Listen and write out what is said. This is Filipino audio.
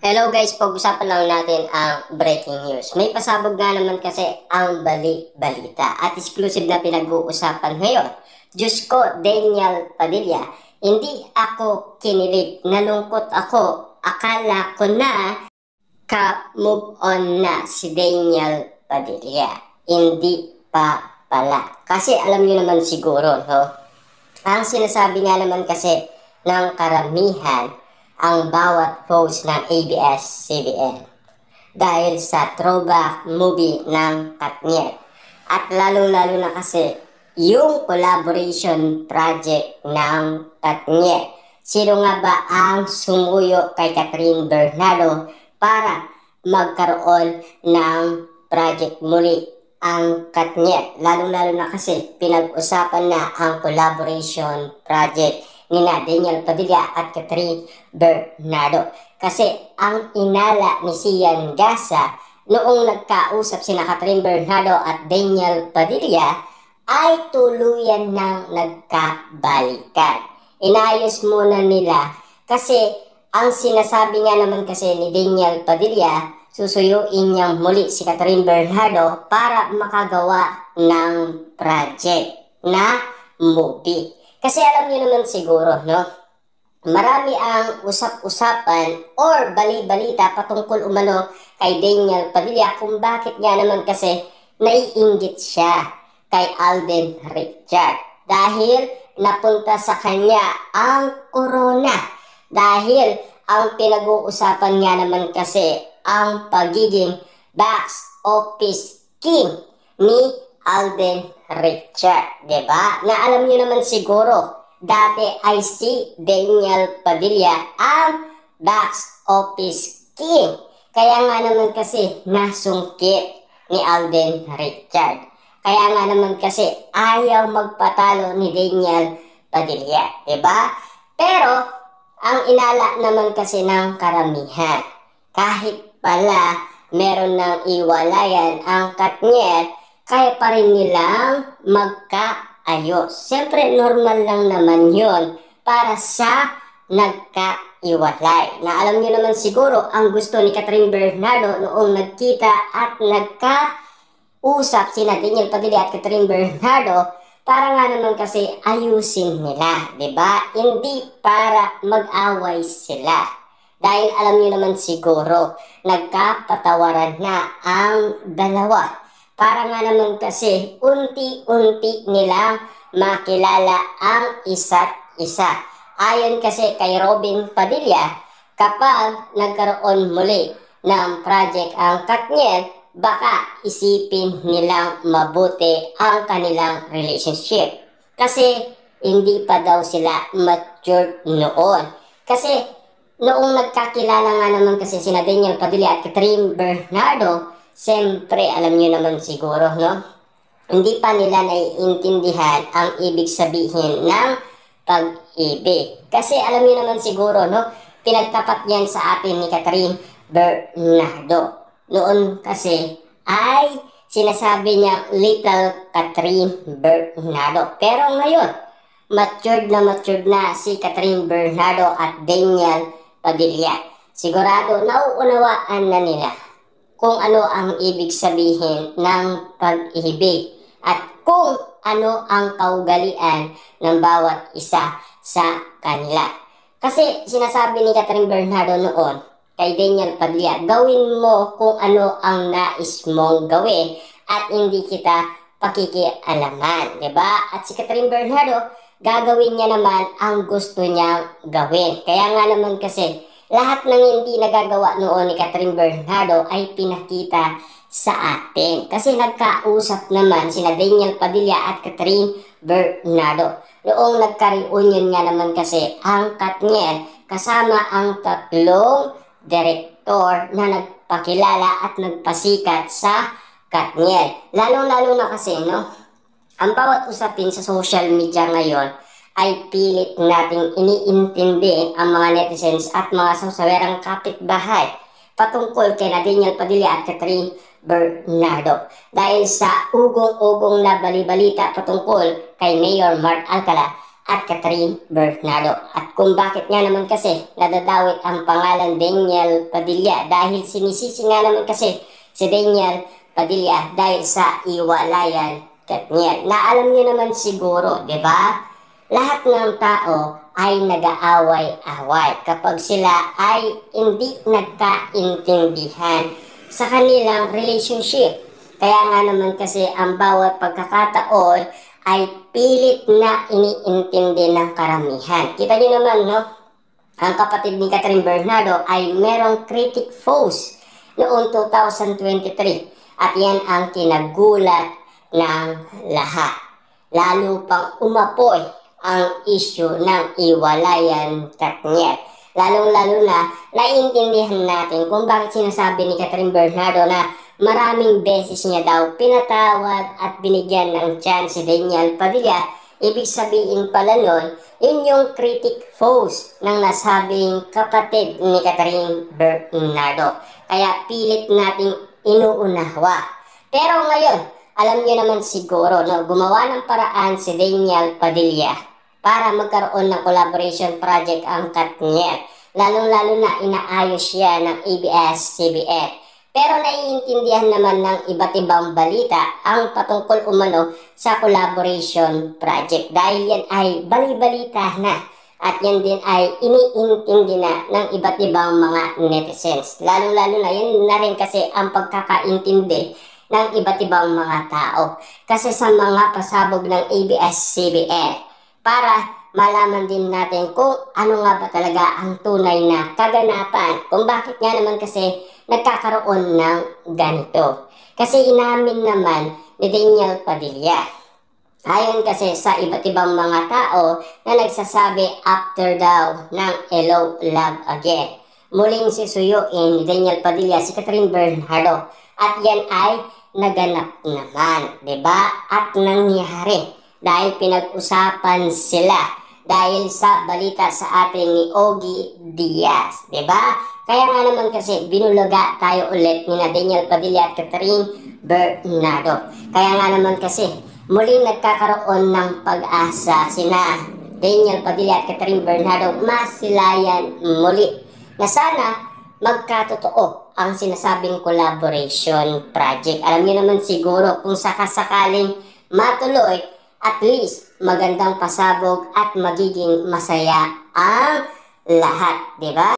Hello guys, pag-usapan lang natin ang breaking news. May pasabog nga naman kasi ang bali-balita at exclusive na pinag-uusapan ngayon. Diyos ko, Daniel Padilla, hindi ako kinilig, nalungkot ako. Akala ko na ka-move on na si Daniel Padilla. Hindi pa pala. Kasi alam niyo naman siguro, no? Ang sinasabi nga naman kasi ng karamihan ang bawat post ng ABS-CBN dahil sa throwback movie ng Katniel. At lalong-lalo na kasi yung collaboration project ng Katniel. Sino nga ba ang sumuyo kay Catherine Bernardo para magkaroon ng project muli ang Katniel? Lalong-lalo na kasi pinag-usapan na ang collaboration project ni Daniel Padilla at Catherine Bernardo. Kasi ang inala ni Sian Gasa noong nagkausap sina Catherine Bernardo at Daniel Padilla ay tuluyan ng nagkabalikan. Inayos muna nila kasi ang sinasabi nga naman kasi ni Daniel Padilla, susuyuin niyang muli si Catherine Bernardo para makagawa ng project na movie. Kasi alam niyo naman siguro, no? Marami ang usap-usapan or bali-balita patungkol umano kay Daniel Padilla kung bakit nga naman kasi naiinggit siya kay Alden Richard. Dahil napunta sa kanya ang corona. Dahil ang pinag-uusapan nga naman kasi ang pagiging box office king ni Alden Richard, diba? Na alam niyo naman siguro, dati ay si Daniel Padilla ang box office king. Kaya nga naman kasi nasungkit ni Alden Richard. Kaya nga naman kasi ayaw magpatalo ni Daniel Padilla, diba? Pero ang inala naman kasi ng karamihan, kahit pala meron ng iwalayan ang Katniel, kaya pa rin nilang magkaayos. Siyempre, normal lang naman yon para sa nagkaiwalay. Na alam niyo naman siguro, ang gusto ni Catherine Bernardo noong nagkita at nagkausap sina Daniel Padilla at Catherine Bernardo, para nga naman kasi ayusin nila, diba? Hindi para mag-away sila. Dahil alam niyo naman siguro, nagkapatawaran na ang dalawa. Para nga naman kasi unti-unti nilang makilala ang isa't isa. Ayon kasi kay Robin Padilla, kapag nagkaroon muli ng project ang Katniel, baka isipin nilang mabuti ang kanilang relationship. Kasi hindi pa daw sila mature noon. Kasi noong nagkakilala nga naman kasi sina Daniel Padilla at Catherine Bernardo, siyempre, alam niyo naman siguro, no? Hindi pa nila naiintindihan ang ibig sabihin ng pag-ibig. Kasi alam niyo naman siguro, no? Pinagtapat yan sa atin ni Catherine Bernardo. Noon kasi ay sinasabi niya Little Catherine Bernardo. Pero ngayon, matured na si Catherine Bernardo at Daniel Padilla. Sigurado nauunawaan na nila kung ano ang ibig sabihin ng pag-ibig at kung ano ang kaugalian ng bawat isa sa kanila. Kasi sinasabi ni Catherine Bernardo noon kay Daniel Padilla, gawin mo kung ano ang nais mong gawin at hindi kita pakikialaman, diba? At si Catherine Bernardo, gagawin niya naman ang gusto niyang gawin. Kaya nga naman kasi lahat ng hindi nagagawa noon ni Catherine Bernardo ay pinakita sa atin. Kasi nagkausap naman sina Daniel Padilla at Catherine Bernardo. Noong nagka-reunion nga naman kasi ang Katniel kasama ang tatlong direktor na nagpakilala at nagpasikat sa Katniel. Lalong-lalo na kasi, no? Ang bawat usapin sa social media ngayon ay pilit nating iniintindi ang mga netizens at mga sasawerang kapitbahay patungkol kay Daniel Padilla at Catherine Bernardo. Dahil sa ugong-ugong na bali-balita patungkol kay Mayor Mark Alcala at Catherine Bernardo. At kung bakit nga naman kasi nadadawit ang pangalan Daniel Padilla dahil sinisisi nga naman kasi si Daniel Padilla dahil sa iwalayan Katniel. Na alam niyo naman siguro, di ba? Lahat ng tao ay nag-aaway-away kapag sila ay hindi nagkaintindihan sa kanilang relationship. Kaya nga naman kasi ang bawat pagkakataon ay pilit na iniintindi ng karamihan. Kita niyo naman, no? Ang kapatid ni Catherine Bernardo ay merong critic post noong 2023. At yan ang kinagulat ng lahat. Lalo pang umapoy ang issue ng iwalayan Katniel. Lalong-lalo na naiintindihan natin kung bakit sinasabi ni Catherine Bernardo na maraming beses niya daw pinatawad at binigyan ng chance si Daniel Padilla. Ibig sabihin pala nun, yun yung critic post ng nasabing kapatid ni Catherine Bernardo. Kaya pilit nating inuunawa. Pero ngayon, alam niyo naman siguro na gumawa ng paraan si Daniel Padilla para magkaroon ng collaboration project ang Katniel. Lalong-lalo na inaayos siya ng ABS-CBN. Pero naiintindihan naman ng iba't ibang balita ang patungkol umano sa collaboration project dahil yan ay bali-balita na at yan din ay iniintindi na ng iba't ibang mga netizens. Lalong-lalo na yan na rin kasi ang pagkakaintindi ng iba't ibang mga tao kasi sa mga pasabog ng ABS-CBN para malaman din natin kung ano nga ba talaga ang tunay na kaganapan kung bakit nga naman kasi nagkakaroon ng ganito. Kasi inamin naman ni Daniel Padilla. Ayon kasi sa iba't ibang mga tao na nagsasabi after daw ng Hello Love Again. Muling sisuyuin ni Daniel Padilla si Catherine Bernardo at yan ay naganap naman, 'di ba? At nangyari dahil pinag-usapan sila dahil sa balita sa atin ni Ogie Diaz, 'di ba? Kaya nga naman kasi binulaga tayo ulit ni Daniel Padilla at Catherine Bernardo. Kaya nga naman kasi muling nagkakaroon ng pag-asa sina Daniel Padilla at Catherine Bernardo masilayan muli na sana magkatotoo ang sinasabing collaboration project. Alam niyo naman siguro kung sakasakaling matuloy, at least magandang pasabog at magiging masaya ang lahat, di ba?